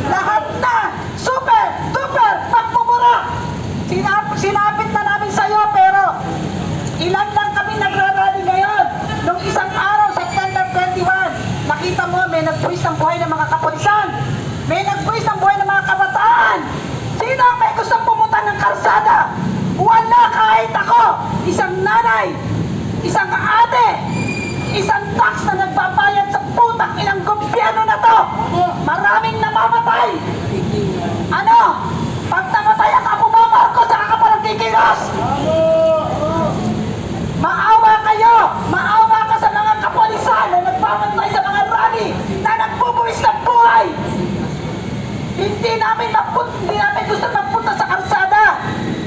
Lahat na super, duper pagmumura. Sinapit na namin sa'yo, pero ilan lang kami nagrarally ngayon. Nung isang araw, September 21, nakita mo, may nagbuwis ng buhay ng mga kapulisan. May nagbuwis ng buhay ng mga kabataan. Sino ang may gustong pumunta ng kalsada? Wala, kahit ako. Isang nanay, isang ate, isang tax na nagbabayad sa putang inang gobyerno na to. Maraming namamatay. Ano? Pag namatay ang Apo mo, Marcos, saka ka palang kikilos. Maawa kayo. Maawa ka sa mga kapulisan na nagpapantay sa mga rally na nagbubuwis ng buhay. Hindi namin gusto magpunta sa kalsada.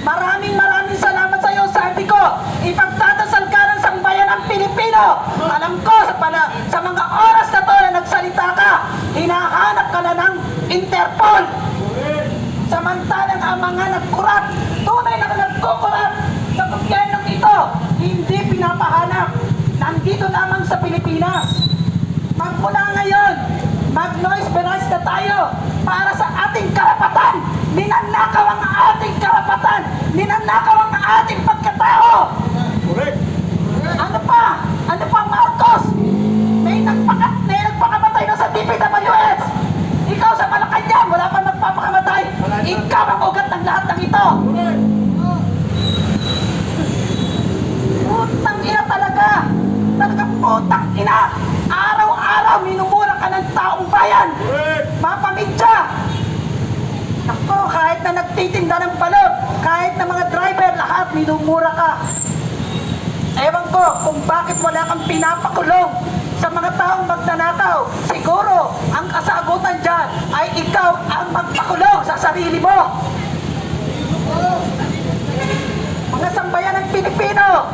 Maraming salamat sa iyo, sabi ko. Ipagdadasal ka ng sambayan ng Pilipino. Alam ko, sa mga oras na to na nagsalita ka, hinahanap ka na ng Interpol. Samantalang ang mga nagkurat, tunay na nagkukurat sa gobyernong ito, hindi pinapahanap. Nandito lamang sa Pilipinas. Magmula ngayon, mag-noise berais na tayo para sa ating karapatan. Ninanakaw ang ating karapatan. Ninanakaw ang ating pagkatao. Correct. Ano pa? Ano pa, Marcos? May nagpakamatay na sa DPWS. Ikaw sa Malacanang, wala pa magpapakamatay. Ikaw ang ugat ng lahat ng ito. Putang ina talaga. Talagang putang ina. Araw-araw minumura ka ng taong bayan. Mapamidya. Ako, kahit na nagtitinda ng balot, kahit na mga driver, lahat minumura ka. Ewan ko kung bakit wala kang pinapakulong sa mga taong magnanakaw. Siguro, ang kasagutan dyan ay ikaw ang magpakulong sa sarili mo. Mga sambayan ng Pilipino,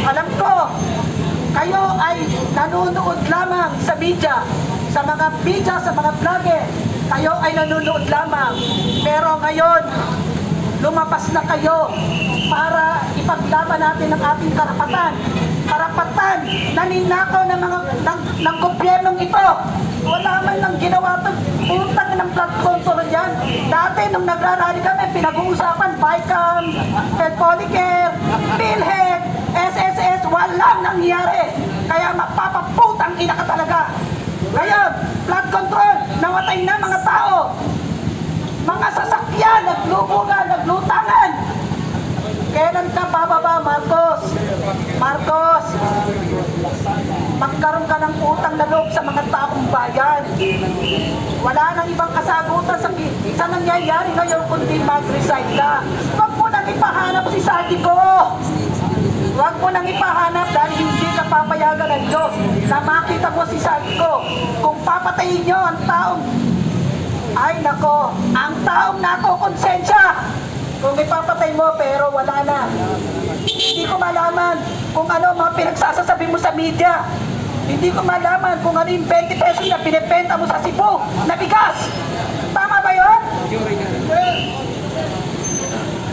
alam ko, kayo ay nanonood lamang sa media, sa mga vlogger. Kayo ay nanonood lamang. Pero ngayon, lumabas na kayo para ipaglaban natin ang ating karapatan. Karapatan na ninakaw ng gobyernong ito. Wala man lang ginawa ito. Utang ng blood control yan. Dati nung nagrarally kami, pinag-uusapan, BICAM, Polycare, PhilHealth, SSS, walang nangyari. Kaya mapapaputang ina ka talaga. Ngayon, blood control, namatay na mga tao. Mga sasakyan, naglubugan, naglutangan. Kailan ka bababa, Marcos? Marcos, magkaroon ka ng utang na loob sa mga taong bayan. Wala nang ibang kasagutan sa nangyayari ngayon kundi mag-resign ka. Huwag mo nang ipahanap si Sadico. Huwag mo nang ipahanap dahil hindi ka papayagan ng Diyos na makita mo si Sadico. Kung papatayin nyo ang taong, ay nako, ang taong nakokonsensya. Kung ipapatay mo pero wala na. Hindi ko malaman kung ano mga pinagsasasabi mo sa media. Hindi ko malaman kung ano yung 20 pesos na pinipenta mo sa Cebu na bigas. Tama ba yun?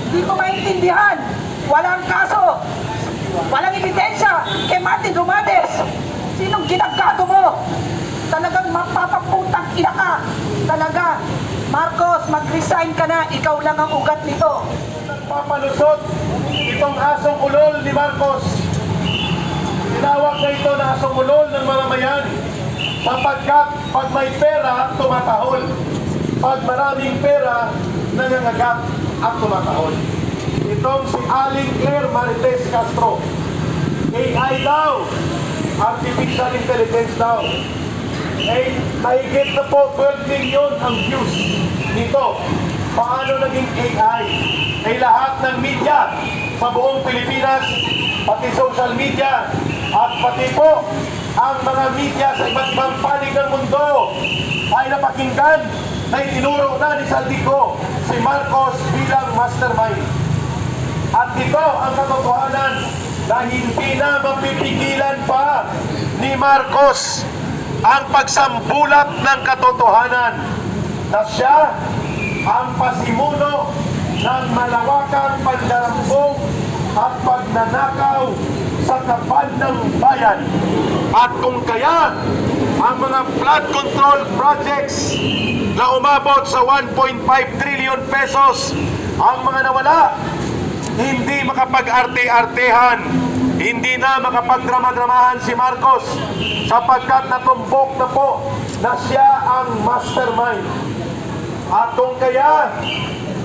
Hindi ko maintindihan. Walang kaso. Walang ebidensya kay Martin Romualdez. Sinong ginagago mo? Talagang mapapaputang ina ka. Talaga. Marcos, mag-resign ka na. Ikaw lang ang ugat nito. Papalusot itong asong ulol ni Marcos. Tinawag na ito na asong ulol ng mamamayan sapagkat pag may pera, tumatahol. Pag maraming pera, nangangagat at tumatahol. Itong si Aling Claire Marites Castro. AI daw, artificial intelligence daw. Ay mahigit na po 12 million ang views nito. Paano naging AI? Ay lahat ng media sa buong Pilipinas, pati social media, at pati po ang mga media sa iba't ibang panig ng mundo ay napakinggan na itinuro na ni Saldico si Marcos bilang mastermind. At ito ang katotohanan na hindi na mapipigilan pa ni Marcos ang pagsambulat ng katotohanan na siya ang pasimuno ng malawakang pandarambong at pagnanakaw sa kapan ng bayan. At kung kaya ang mga flood control projects na umabot sa 1.5 trillion pesos ang mga nawala. Hindi makapag-arte-artehan, hindi na makapagdrama-dramahan si Marcos sapagkat natumbok na po na siya ang mastermind. At kung kaya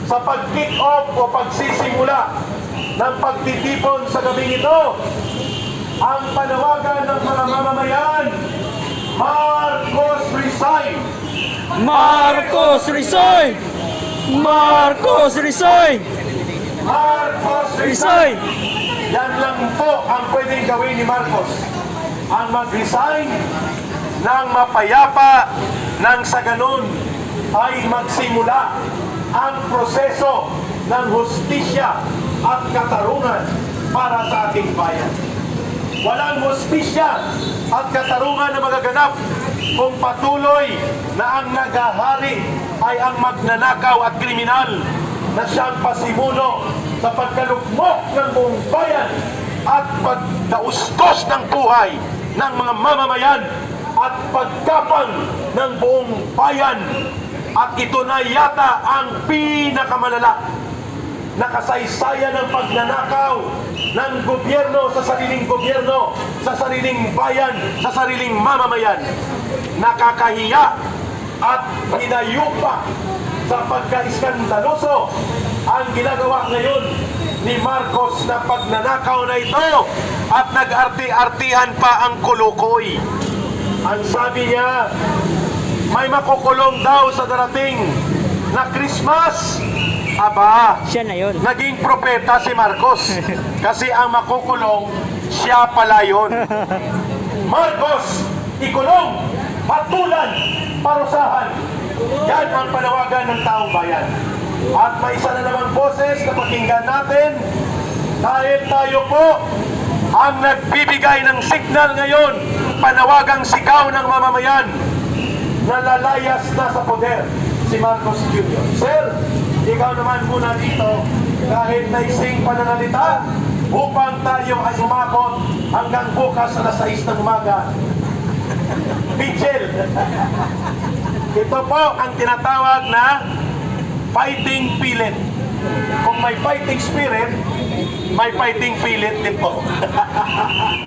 sa pag-kick off o pagsisimula ng pagtitipon sa gabing ito, ang panawagan ng mga mamamayan, Marcos resign! Marcos resign! Marcos resign! Marcos resign! Resign! Yan lang po ang pwedeng gawin ni Marcos. Ang mag-resign ng mapayapa nang sa ganun ay magsimula ang proseso ng hustisya at katarungan para sa ating bayan. Walang hustisya at katarungan na magaganap kung patuloy na ang nagahari ay ang magnanakaw at kriminal na siyang pasimuno sa pagkalugmok ng buong bayan at pagdaustos ng buhay ng mga mamamayan at pagkapang ng buong bayan. At ito na yata ang pinakamalala na kasaysayan ng pagnanakaw ng gobyerno sa sariling bayan, sa sariling mamamayan. Nakakahiya at hinayupa sa pagka-iskandaloso ang ginagawa ngayon ni Marcos na pagnanakaw na ito at nag-arte-artihan pa ang kulukoy. Ang sabi niya, may makukulong daw sa darating na Christmas. Aba, Siya na yun. naging propeta si Marcos kasi ang makukulong siya pala yun. Marcos, ikulong, patulan, parusahan. Yan ang panawagan ng taong bayan. At may isa na namang boses na pakinggan natin dahil tayo po ang nagbibigay ng signal ngayon, panawagang sigaw ng mamamayan na lalayas na sa poder si Marcos Jr. Sir, ikaw naman muna dito kahit naising pananalita upang tayo ay umabot hanggang bukas alas 6 ng umaga. Vigil. Ito po ang tinatawag na fighting pilit. Kung may fighting spirit, may fighting pilit din po.